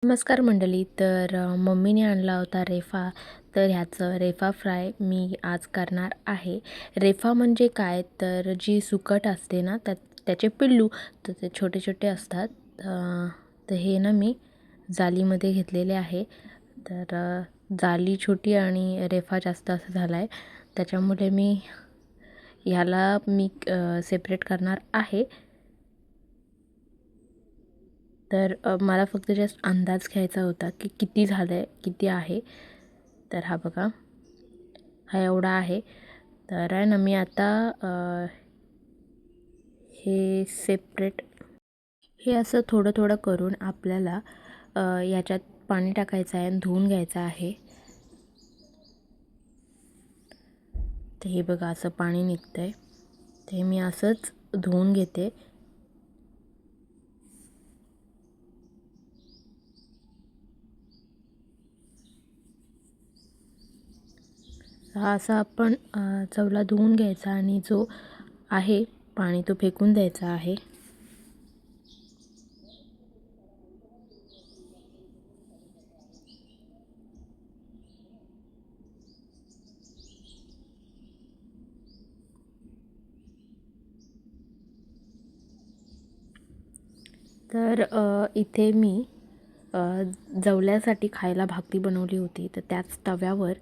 नमस्कार मंडळी. तर मम्मीने आणला होता रेफा. तर ह्याचं रेफा फ्राय मी आज करणार आहे. रेफा म्हणजे काय, तर जी सुकट असते ना त्याचे पिल्लू, तर ते छोटे छोटे असतात. तर हे ना मी जालीमध्ये घेतलेले आहे. तर जाली छोटी आणि रेफा जास्त असं झाला आहे, त्याच्यामुळे ह्याला मी सेपरेट करणार आहे. तर मला फक्त जस्ट अंदाज घ्यायचा होता की किती झालं आहे, किती आहे. तर हा बघा, हा एवढा आहे. तर आहे ना, मी आता हे सेपरेट, हे असं थोडं थोडं करून आपल्याला याच्यात पाणी टाकायचं आहे आणि धुवून घ्यायचं आहे. तर हे बघा, असं पाणी निघतं आहे. ते मी असंच धुवून घेते. हा असा आपण चवला धुवून घ्यायचा आणि जो आहे पाणी तो फेकून द्यायचा आहे. तर इथे मी जवल्यासाठी खायला भाकरी बनवली होती. तर त्याच तव्यावर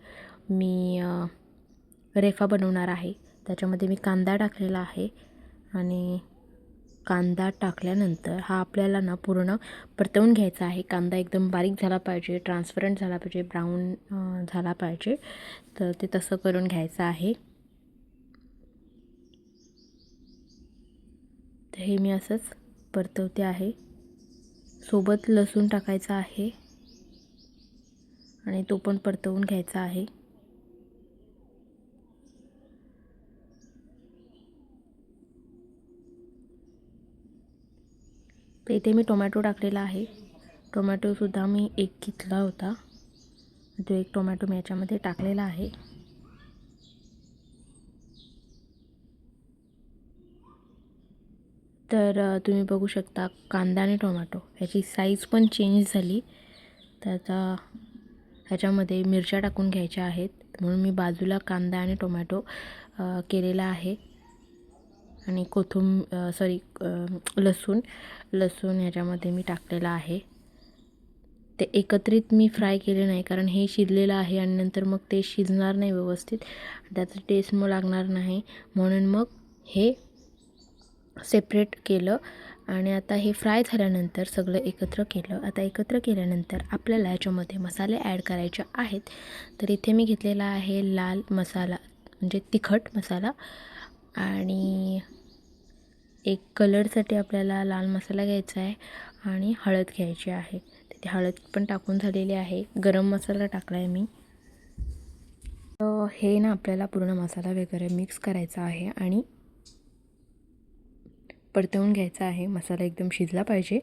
मी रेफा बनवणार आहे. त्याच्यामध्ये मी कांदा टाकलेला आहे आणि कांदा टाकल्यानंतर हा आपल्याला ना पूर्ण परतवून घ्यायचा आहे. कांदा एकदम बारीक झाला पाहिजे, ट्रान्सपरंट झाला पाहिजे, ब्राऊन झाला पाहिजे. तर ते तसं करून घ्यायचं आहे. तर हे मी असंच परतवते आहे. सोबत लसूण टाकायचा आहे आणि तो पण परतवून घ्यायचा आहे. तर इथे मी टोमॅटो टाकलेला आहे. टोमॅटोसुद्धा मी एक घेतला होता, तो एक टोमॅटो मी याच्यामध्ये टाकलेला आहे. तर तुम्ही बघू शकता, कांदा आणि टोमॅटो ह्याची साईज पण चेंज झाली. तर आता ह्याच्यामध्ये मिरच्या टाकून घ्यायच्या आहेत, म्हणून मी बाजूला कांदा आणि टोमॅटो केलेला आहे. आणि लसूण ह्याच्यामध्ये मी टाकलेला आहे. ते एकत्रित मी फ्राय केले नाही, कारण हे शिजलेलं आहे आणि नंतर मग ते शिजणार नाही व्यवस्थित, त्याचं टेस्ट मग लागणार नाही, म्हणून मग हे सेपरेट केलं. आणि आता हे फ्राय झाल्यानंतर सगळं एकत्र केलं. आता एकत्र केल्यानंतर आपल्याला याच्यामध्ये मसाले ॲड करायचे आहेत. तर इथे मी घेतलेला आहे लाल मसाला, म्हणजे तिखट मसाला, आणि एक कलरसाठी आपल्याला लाल मसाला घ्यायचा आहे आणि हळद घ्यायची आहे. तिथे हळद पण टाकून झालेली आहे. गरम मसाला टाकला आहे मी. हे ना आपल्याला पूर्ण मसाला वगैरे मिक्स करायचा आहे आणि परतवून घ्यायचा आहे. मसाला एकदम शिजला पाहिजे.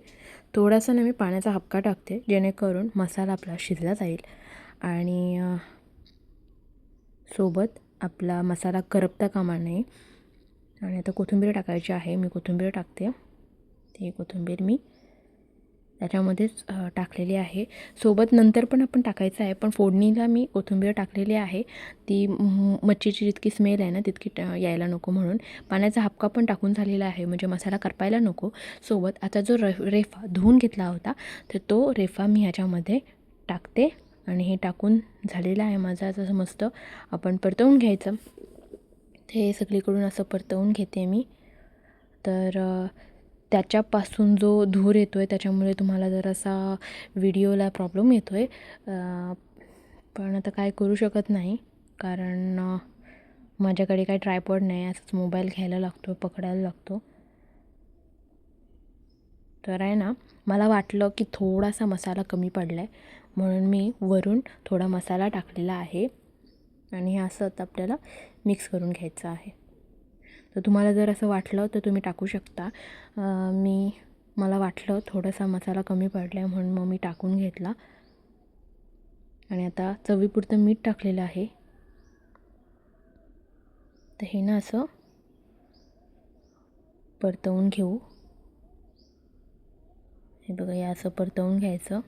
थोडासा ना मी पाण्याचा हबका टाकते, जेणेकरून मसाला आपला शिजला जाईल आणि सोबत आपला मसाला करपता कामा नये. आणि आता कोथिंबीर टाकायची आहे. मी कोथिंबीर टाकते. ती कोथिंबीर मी त्याच्यामध्येच टाकलेली आहे. सोबत नंतर पण आपण टाकायचं आहे, पण फोडणीला मी कोथिंबीर टाकलेली आहे. ती मच्छीची जितकी स्मेल आहे ना तितकी यायला नको, म्हणून पाण्याचा हबका पण टाकून झालेला आहे, म्हणजे मसाला करपायला नको. सोबत आता जो रेफा धुवून घेतला होता, तर तो रेफा मी ह्याच्यामध्ये टाकते आणि हे टाकून झालेलं आहे माझं. असं मस्त आपण परतवून घ्यायचं. ते सगळीकडून असं परतवून घेते मी. तर त्याच्यापासून जो धूर येतो आहे त्याच्यामुळे तुम्हाला जरासा व्हिडिओला प्रॉब्लेम येतो आहे, पण आता काय करू शकत नाही, कारण माझ्याकडे काही ट्रायपॉड नाही. असंच मोबाईल घ्यायला लागतो, पकडायला लागतो. तर आहे ना, मला वाटलं की थोडासा मसाला कमी पडला आहे, म्हणून मी वरून थोडा मसाला टाकलेला आहे आणि हे असं आता आपल्याला मिक्स करून घ्यायचं आहे. तर तुम्हाला जर असं वाटलं तर तुम्ही टाकू शकता. मला वाटलं थोडासा मसाला कमी पडला आहे, म्हणून मग मी टाकून घेतला. आणि आता चवीपुरतं मीठ टाकलेलं आहे. तर हे ना असं परतवून घेऊ. हे बघा, हे असं परतवून घ्यायचं.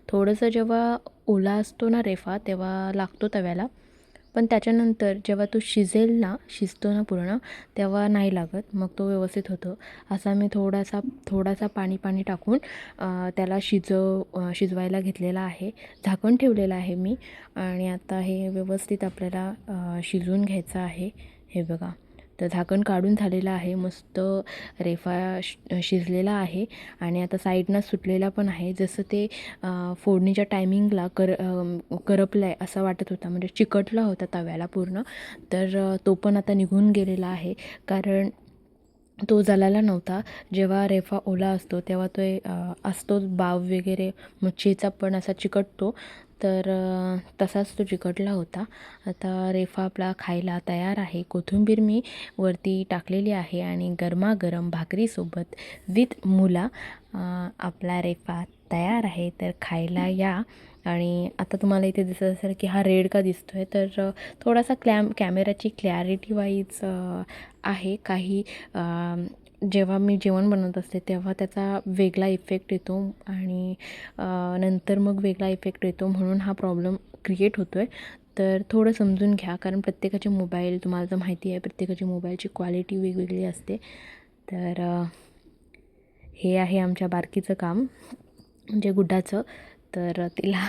थोडंसं जेव्हा ओला असतो ना रेफा तेव्हा लागतो तव्याला, पण त्याच्यानंतर जेव्हा तो शिजतो ना पूर्ण, तेव्हा नाही लागत, मग तो व्यवस्थित होतो. असा मी थोडासा पाणी टाकून त्याला शिजवायला घेतलेला आहे. झाकण ठेवलेलं आहे मी आणि आता हे व्यवस्थित आपल्याला शिजवून घ्यायचं आहे. हे बघा, तर झाकण काढून झालेलं आहे. मस्त रेफा शिजलेला आहे आणि आता साईडनं सुटलेला पण आहे. जसं ते फोडणीच्या टायमिंगला करपलं आहे असं वाटत होता, म्हणजे चिकटला होता तव्याला पूर्ण. तर तो पण आता निघून गेलेला आहे, कारण तो जळाला नव्हता. जेव्हा रेफा ओला असतो तेव्हा तो असतोच बाव वगैरे, मच्छीचा पण असा चिकटतो, तर तसाच तो चिकटला होता. आता रेफा आपला खायला तयार आहे. कोथिंबीर मी वरती टाकलेली आहे आणि गरमागरम भाकरीसोबत विथ मुला आपला रेफा तयार आहे. तर खायला या. आणि आता तुम्हाला इथे दिसत असेल की हा रेड का दिसतो आहे, तर थोडासा कॅमेराची क्लॅरिटी वाईज आहे काही. जेव्हा मी जेवण बनवत असते तेव्हा त्याचा वेगळा इफेक्ट येतो आणि नंतर मग वेगळा इफेक्ट येतो, म्हणून हा प्रॉब्लेम क्रिएट होतो आहे. तर थोडं समजून घ्या, कारण प्रत्येकाचे मोबाईल, तुम्हाला तर माहिती आहे, प्रत्येकाची मोबाईलची क्वालिटी वेगवेगळी असते. तर हे आहे आमच्या बारकीचं काम, म्हणजे गुड्डाचं. तर तिला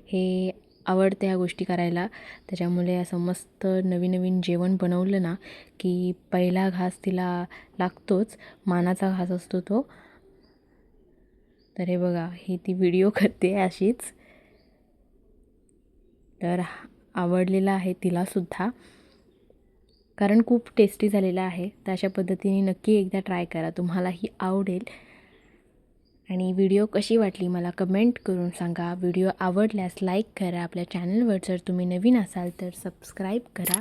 हे आवडते ह्या गोष्टी करायला, त्याच्यामुळे असं मस्त नवीन नवीन जेवण बनवलं ना की पहिला घास तिला लागतोच, मानाचा घास असतो तो. तर हे बघा, ही ती व्हिडिओ करते अशीच. तर आवडलेला आहे तिलासुद्धा, कारण खूप टेस्टी झालेला आहे. तर अशा पद्धतीने नक्की एकदा ट्राय करा, तुम्हालाही आवडेल. आणि व्हिडिओ कशी वाटली मला कमेंट करून सांगा. व्हिडिओ आवडल्यास लाईक करा. आपल्या चॅनलवर जर तुम्ही नवीन असाल तर सबस्क्राईब करा.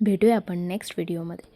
भेटूया आपण नेक्स्ट व्हिडिओमध्ये.